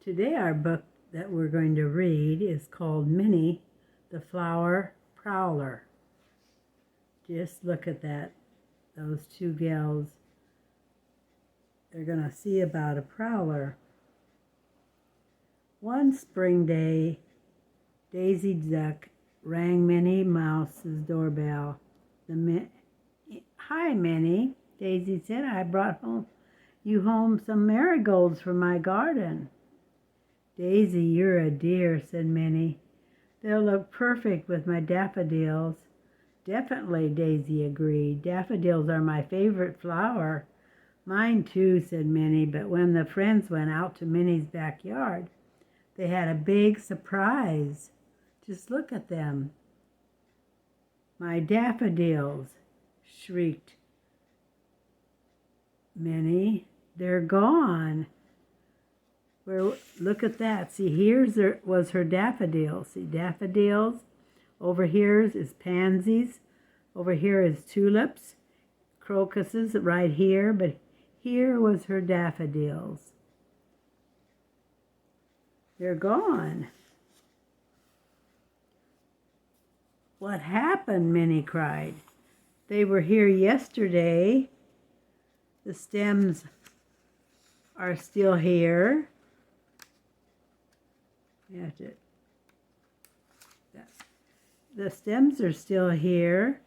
Today our book that we're going to read is called Minnie, the Flower Prowler. Just look at that, those two gals. They're going to see about a prowler. One spring day, Daisy Duck rang Minnie Mouse's doorbell. Hi, Minnie, Daisy said. I brought you home some marigolds from my garden. Daisy, you're a dear, said Minnie. They'll look perfect with my daffodils. Definitely, Daisy agreed. Daffodils are my favorite flower. Mine too, said Minnie, but when the friends went out to Minnie's backyard, they had a big surprise. Just look at them. My daffodils, shrieked Minnie. They're gone. Look at that. See, was her daffodil. See, daffodils. Over here is pansies. Over here is tulips, crocuses right here, but here was her daffodils. They're gone. What happened? Minnie cried. They were here yesterday. The stems are still here. The stems are still here,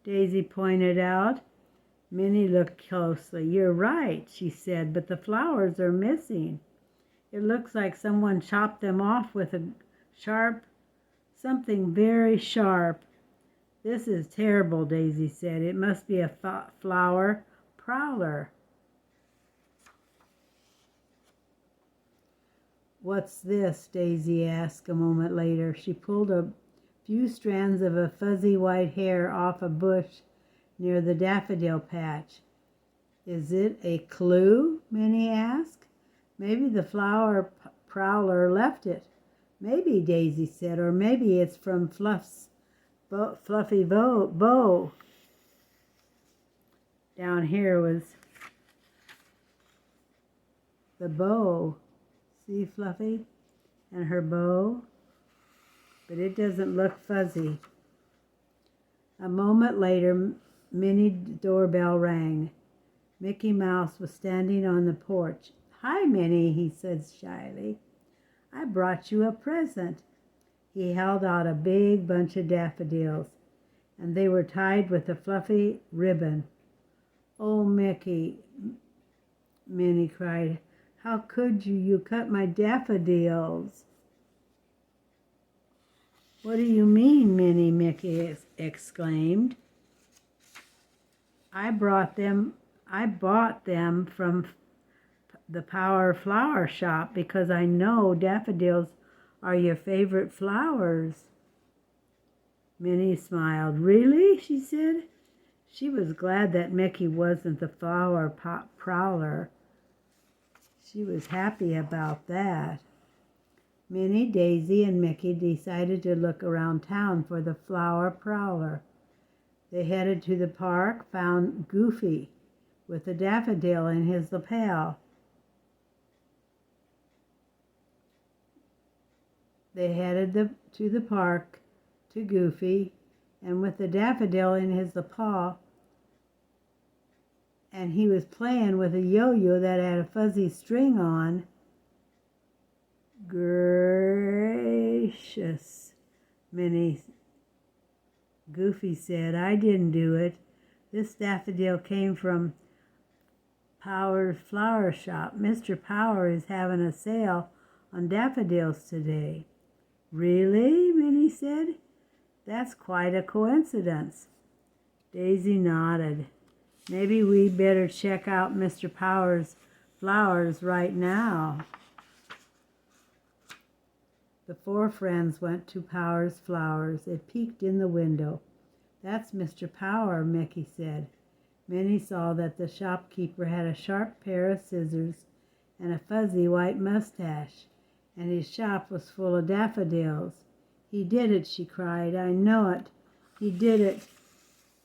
Daisy pointed out. Minnie looked closely. You're right, she said, but the flowers are missing. It looks like someone chopped them off with something very sharp. This is terrible, Daisy said. It must be a flower prowler. What's this? Daisy asked a moment later. She pulled a few strands of a fuzzy white hair off a bush near the daffodil patch. Is it a clue? Minnie asked. Maybe the flower prowler left it. Maybe, Daisy said, or maybe it's from Fluff's fluffy bow. Down here was the bow. See Fluffy and her bow? But it doesn't look fuzzy. A moment later, Minnie's doorbell rang. Mickey Mouse was standing on the porch. Hi, Minnie, he said shyly. I brought you a present. He held out a big bunch of daffodils, and they were tied with a fluffy ribbon. Oh, Mickey, Minnie cried. How could you? You cut my daffodils. What do you mean, Minnie? Mickey exclaimed. I bought them from the Power Flower Shop because I know daffodils are your favorite flowers. Minnie smiled. Really? She said. She was glad that Mickey wasn't the flower prowler. She was happy about that. Minnie, Daisy, and Mickey decided to look around town for the flower prowler. They headed to the park, found Goofy with a daffodil in his lapel. They headed to the park to Goofy, and with the daffodil in his lapel, and he was playing with a yo-yo that had a fuzzy string on. Gracious, Goofy said, I didn't do it. This daffodil came from Power's Flower Shop. Mr. Power is having a sale on daffodils today. Really? Minnie said. That's quite a coincidence. Daisy nodded. Maybe we better check out Mr. Power's flowers right now. The four friends went to Power's Flowers. They peeked in the window. That's Mr. Power, Mickey said. Minnie saw that the shopkeeper had a sharp pair of scissors and a fuzzy white mustache, and his shop was full of daffodils. He did it, she cried. I know it. He did it.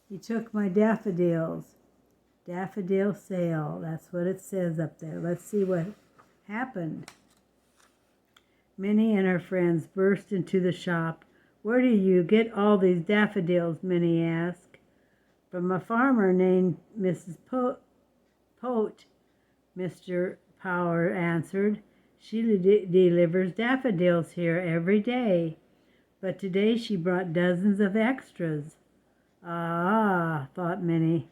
He took my daffodils. Daffodil sale. That's what it says up there. Let's see what happened. Minnie and her friends burst into the shop. "Where do you get all these daffodils?" Minnie asked. "From a farmer named Mrs. Pote," Mr. Prowler answered. "She delivers daffodils here every day, but today she brought dozens of extras." "Ah," thought Minnie.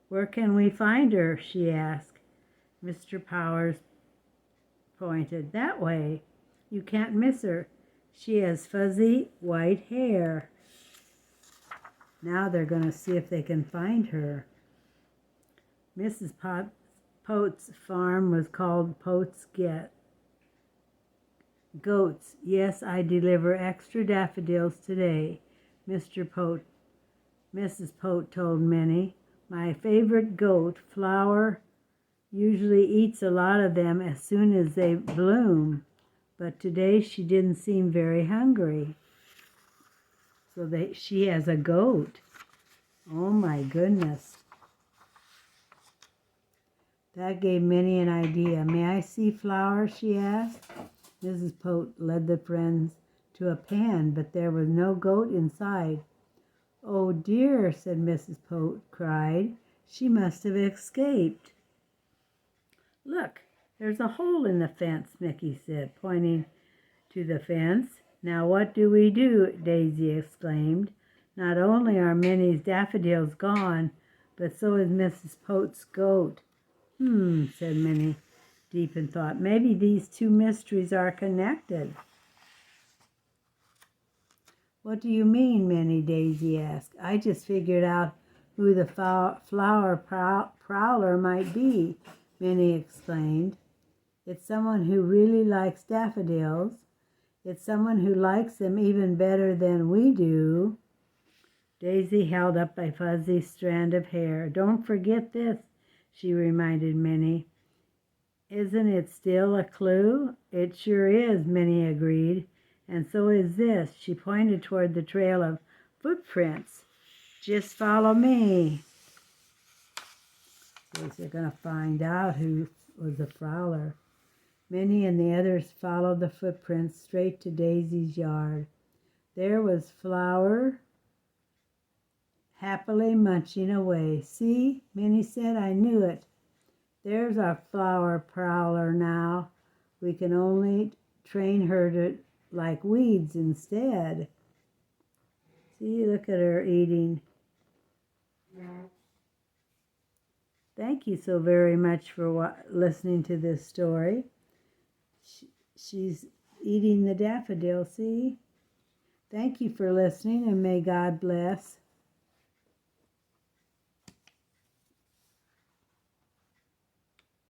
"Where can we find her?" she asked. Mr. Powers pointed. "That way. You can't miss her. She has fuzzy white hair." Now they're going to see if they can find her. Mrs. Pote's farm was called Pote's Goats. "Yes, I deliver extra daffodils today," Mrs. Pote told Minnie. "My favorite goat, Flower, usually eats a lot of them as soon as they bloom, but today she didn't seem very hungry." So she has a goat. Oh my goodness. That gave Minnie an idea. "May I see Flower?" she asked. Mrs. Pote led the friends to a pen, but there was no goat inside. "Oh dear," said Mrs. Pote, cried. "She must have escaped." "Look, there's a hole in the fence," Mickey said, pointing to the fence. "Now what do we do?" Daisy exclaimed. "Not only are Minnie's daffodils gone, but so is Mrs. Pote's goat." Said Minnie, deep in thought. "Maybe these two mysteries are connected." "What do you mean, Minnie?" Daisy asked. "I just figured out who the flower prowler might be," Minnie exclaimed. "It's someone who really likes daffodils. It's someone who likes them even better than we do." Daisy held up a fuzzy strand of hair. "Don't forget this," she reminded Minnie. "Isn't it still a clue?" "It sure is," Minnie agreed. "And so is this." She pointed toward the trail of footprints. "Just follow me." So they're going to find out who was the prowler. Minnie and the others followed the footprints straight to Daisy's yard. There was Flower, happily munching away. "See," Minnie said, "I knew it. There's our flower prowler now. We can only train her to like weeds instead." See, look at her eating. Thank you so very much for listening to this story. She's eating the daffodil, see? Thank you for listening, and may God bless.